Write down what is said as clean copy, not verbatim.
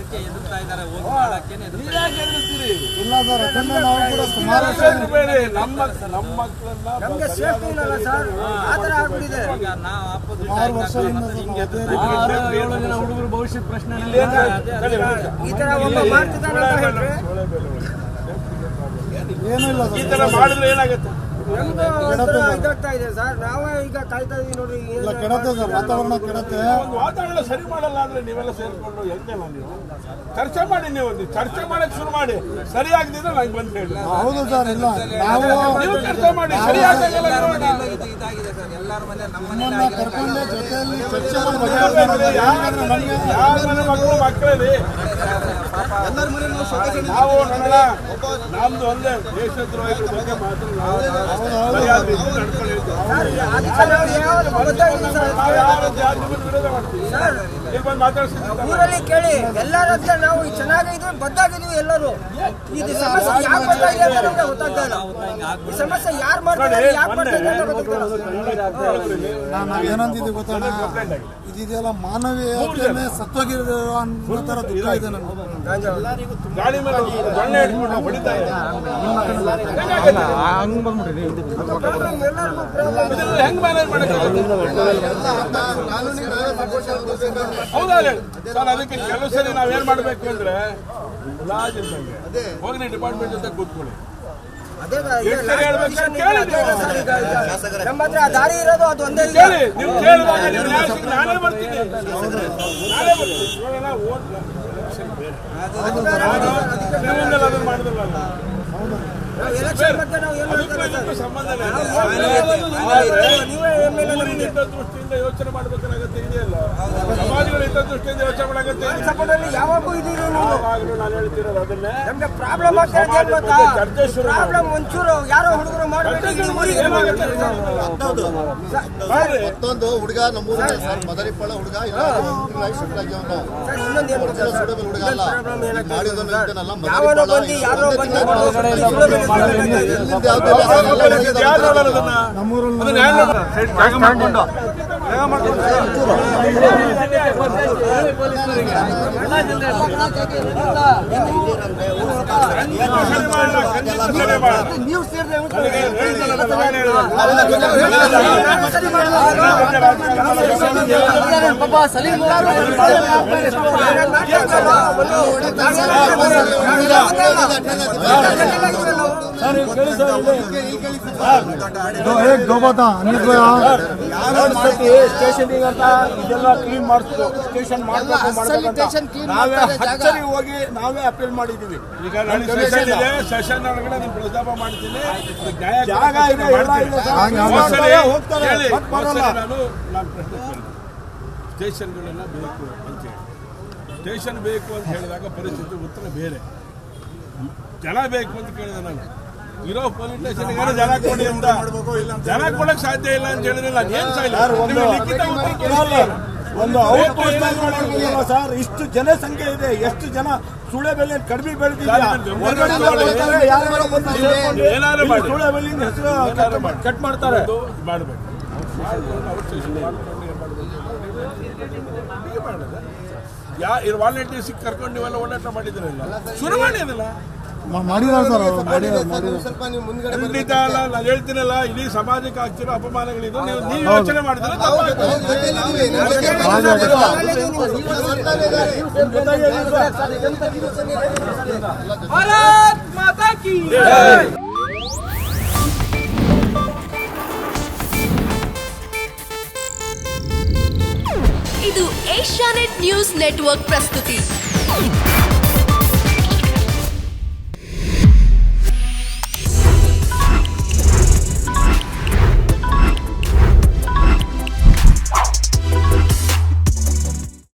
ಅದಕ್ಕೆ ಎದುರ್ತಾ ಇದ್ದಾರೆ. ಹೋಗಿ ಮಾಡಕ್ಕೇನೆ ಇಲ್ಲ ಸರ್, ಯಾಕಂದ್ರೆ ನಾವು ಕೂಡ ಸುಮಾರು ವರ್ಷ ನಮ್ಗೆ ಸೇಫ್ಟಿ ಇಲ್ಲ ಸರ್, ಆ ಥರ ಆಗ್ಬಿಟ್ಟಿದೆ. ಈಗ ನಾವು ಆಪೋಸಿಟ್ 6 ವರ್ಷದಿಂದ ಹುಡುಗರು ಭವಿಷ್ಯದ ಪ್ರಶ್ನೆ ಈ ಥರ ಒಬ್ಬ ಮಾಡ್ತಿದ್ದಾನೆ ಅಂತ ಹೇಳಿದ್ರೆ ಏನೂ ಇಲ್ಲ ಈ ಸರ್. ತರ ಮಾಡಿದ್ರೆ ಏನಾಗುತ್ತೆ? ಇದಾಗ್ತಾ ಇದೆ ಸರ್. ನಾವೇ ಈಗ ಕಾಯ್ತಾ ಇದೀವಿ ನೋಡ್ರಿ. ಇಲ್ಲ, ಕೆಡತ್ತೆ ಸರ್, ವಾತಾವರಣ ಕೆಡತ್ತೆ. ಒಂದು ವಾತಾವರಣ ಸರಿ ಮಾಡಲ್ಲ ಅಂದ್ರೆ ನೀವೆಲ್ಲ ಸೇರ್ಕೊಂಡು ಹೆಂಗಲ್ಲ ನೀವು ಚರ್ಚೆ ಮಾಡಿ, ನೀವು ಚರ್ಚೆ ಮಾಡಕ್ ಶುರು ಮಾಡಿ. ಸರಿ ಆಗದಿದ್ರೆ ನಂಗೆ ಬಂದು ಹೇಳಿ. ಹೌದು ಸರ್, ಇಲ್ಲ ನಾವು ನೀವು ಚರ್ಚೆ ಮಾಡಿ, ಸರಿ ಆಗಲ್ಲ ಇದಾಗಿದೆ ಸರ್. ಎಲ್ಲರ ಮನೆ ನಮ್ಮ ನಿಮ್ಮನ್ನ ಕರ್ಕೊಂಡೆ ಜೊತೆಯಲ್ಲಿ ಚರ್ಚೆ ಮಾಡಿ ಯಾರ ಮನೆ ಮಕ್ಕಳೇ ನಾವು ನೋಡೋಣ. ನಮ್ದು ಒಂದೇ ದೇಶದ್ರೋಹಿಗಳ ಬಗ್ಗೆ ಮಾತ್ರ ನಾವು ಮರ್ಯಾದೆ ನಡ್ಕೊಂಡು ಊರಲ್ಲಿ ಕೇಳಿ ಎಲ್ಲರ ಹತ್ರ ನಾವು ಚೆನ್ನಾಗಿದ್ವಿ, ಬದ್ದಾಗಿದ್ವಿ ಎಲ್ಲರೂ. ಇದು ಸಮಸ್ಯೆ ಯಾಕೆ ಬರ್ತಾ ಇದೆ ಅಂತ ನಮ್ಗೆ ಗೊತ್ತಾಗ್ತಾ ಇಲ್ಲ. ಈ ಸಮಸ್ಯೆ ಯಾರು ಮಾಡ್ತಾರೆ, ಯಾಕೆ ಬರ್ತಾ ಇದೆ ಅಂತ ಗೊತ್ತಾಗ್ತಾ ನಾವೇನಂತಿದ್ದೀವಿ ಗೊತ್ತಣ್ಣ, ಇದೆಲ್ಲ ಮಾನವೀಯತೆನೇ ಸತ್ತೋಗಿರೋ ಅನ್ನೋ ಥರ ದುಃಖ ಇದೆ ನಮ್ಗೆ. ಗಾಡಿ ಮೇಲೆ ದೊಣ್ಣೆ ಹಿಡ್ಕೊಂಡು ಹೊಡಿತಾ ಇದೆ. ಹೆಂಗ್ ಮ್ಯಾನೇಜ್ ಮಾಡಕ್ಕೆ ಹೌದಾ ಸರ್? ಅದಕ್ಕೆ ಕೆಲವು ಸರಿ ನಾವೇನ್ ಮಾಡ್ಬೇಕು ಅಂದ್ರೆ ಹೋಗಿ ಡಿಪಾರ್ಟ್ಮೆಂಟ್ ಜೊತೆ ಕೂತ್ಕೊಳ್ಳಿ. ನಮ್ಮ ಹತ್ರ ದಾರಿ ಇರೋದು ಅದು ಒಂದೇ. ಕೇಳಿ, ನೀವು ಕೇಳಿದಾಗ ನಾನೇ ಬರ್ತೀನಿ, ನಾನೇ ಬರ್ತೀನಿ. ಅದನ್ನ ಮಾಡಿದ್ರಲ್ಲ, ಎಲೆಕ್ಷನ್ ಬಗ್ಗೆ ನಾವು ಏನ್ ಸಂಬಂಧ ನೀವೇ ದೃಷ್ಟಿಯಿಂದ ಯೋಚನೆ ಮಾಡ್ಬೇಕಾಗತ್ತೆ. ಇದೆಯಲ್ಲ, ಸಮಾಜಗಳ ದೃಷ್ಟಿಯಿಂದ ಯೋಚನೆ ಮಾಡಾಗತ್ತೆ. ಯಾವಾಗೂ ಇದೀರಿ ನೀವು. ನಾನು ಹೇಳ್ತಿರೋದು ಅದನ್ನೇ. ನಮ್ಗೆ ಪ್ರಾಬ್ಲಮ್ ಆಗ್ತಾ ಇದೆ ಗೊತ್ತಾ? ಪ್ರಾಬ್ಲಮ್ ಒಂಚೂರು ಯಾರೋ ಹುಡುಗರು ಮಾಡಬೇಕು. ಮತ್ತೊಂದು ಹುಡುಗ ನಮ್ಮೂರ ಮದರಿಪ್ಪಳ ಹುಡುಗ ಶಿಫ್ಟ್ ಆಗ್ಯಾವ. ಇನ್ನೊಂದು ಏನು ಹುಡುಗ ಅಲ್ಲ, ಯಾವನೋ ಬಂದು ಯಾರೋ ಬಂದು ನೀವು ಸೇರಿದ್ರೆ ಪಾಪ ಸಲೀಂ ಸ್ಟೇಷನ್ ಅಂತ ಇದೆಲ್ಲ ಕ್ಲೀನ್ ಮಾಡಿಸ್ತು. ಸ್ಟೇಷನ್ ಹಚ್ಚರಿ ಹೋಗಿ ನಾವೇ ಅಪೀಲ್ ಮಾಡಿದೀವಿ. ಈಗ ಸೆಷನ್ ಒಳಗಡೆ ನೀವು ಪ್ರಸ್ತಾಪ ಮಾಡ್ತೀನಿ. ಜಾಗ ಇದೆ, ಸ್ಟೇಷನ್ಗಳೆಲ್ಲ ಬೇಕು ಅಂತ ಹೇಳಿ, ಸ್ಟೇಷನ್ ಬೇಕು ಅಂತ ಹೇಳಿದಾಗ ಪರಿಸ್ಥಿತಿ ಉತ್ತರ ಬೇರೆ. ಜನ ಬೇಕು ಅಂತ ಕೇಳಿದೆ ನಾನು. ಇರೋ ಪೊಲೀಸ್ ಸ್ಟೇಷನ್ ಜನ ಕೊಡಿ ಅಂತ, ಜನ ಕೊಡಕ್ ಸಾಧ್ಯ ಇಲ್ಲ ಅಂತ ಹೇಳಿದ್ರಲ್ಲ. ಏನ್ ಒಂದು ಸರ್, ಇಷ್ಟು ಜನಸಂಖ್ಯೆ ಇದೆ, ಎಷ್ಟು ಜನ ಸುಳೆ ಬೆಲೆ ಕಡಿಮೆ ಬೆಳೆದಿದೆ. ಏನಾದ್ರು ಮಾಡಿ ಸುಳೆ ಬೆಲೆಯಿಂದ ಹೆಸರು ಕಟ್ ಮಾಡ್ತಾರೆ. ಮಾಡಬೇಕು. ವಾಲಂಟಿಯರ್ಸ್ ಕರ್ಕೊಂಡು ನೀವೆಲ್ಲ ಓಡಾಟ ಮಾಡಿದ್ರಲ್ಲ, ಶುರು ಮಾಡಿ ಅದಲ್ಲ ಮಾಡಿದಾರೆ ಸರ್. ಸ್ವಲ್ಪ ನೀವು ಮುಂದ್ಗಡೆ ಖಂಡಿತ ಅಲ್ಲ. ನಾನು ಹೇಳ್ತೀನಲ್ಲ, ಇಡೀ ಸಮಾಜಕ್ಕೆ ಆಗ್ತಿರೋ ಅಪಮಾನಗಳಿದ್ದು ನೀವು ಯೋಚನೆ ಮಾಡಿದ್ರೆ ಇದು ಏಷ್ಯಾನೆಟ್ ನ್ಯೂಸ್ ನೆಟ್ವರ್ಕ್ ಪ್ರಸ್ತುತಿ.